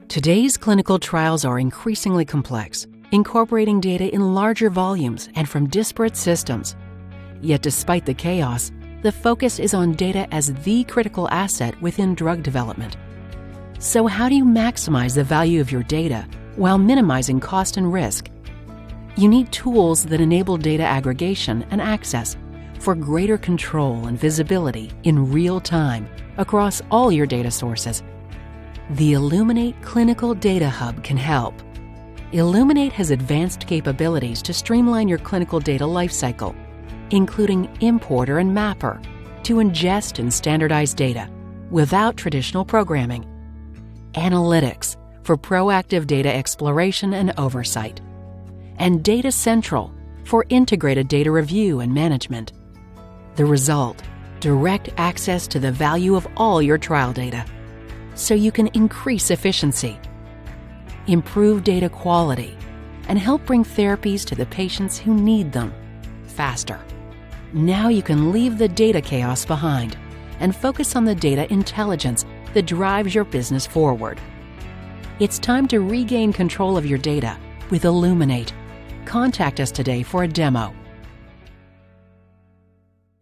Today's clinical trials are increasingly complex, incorporating data in larger volumes and from disparate systems. Yet despite the chaos, the focus is on data as the critical asset within drug development. So how do you maximize the value of your data while minimizing cost and risk? You need tools that enable data aggregation and access for greater control and visibility in real time across all your data sources. The Illuminate Clinical Data Hub can help. Illuminate has advanced capabilities to streamline your clinical data lifecycle, including importer and mapper, to ingest and standardize data without traditional programming, analytics for proactive data exploration and oversight, and Data Central for integrated data review and management. The result: direct access to the value of all your trial data, so you can increase efficiency, improve data quality, and help bring therapies to the patients who need them faster. Now you can leave the data chaos behind and focus on the data intelligence that drives your business forward. It's time to regain control of your data with Illuminate. Contact us today for a demo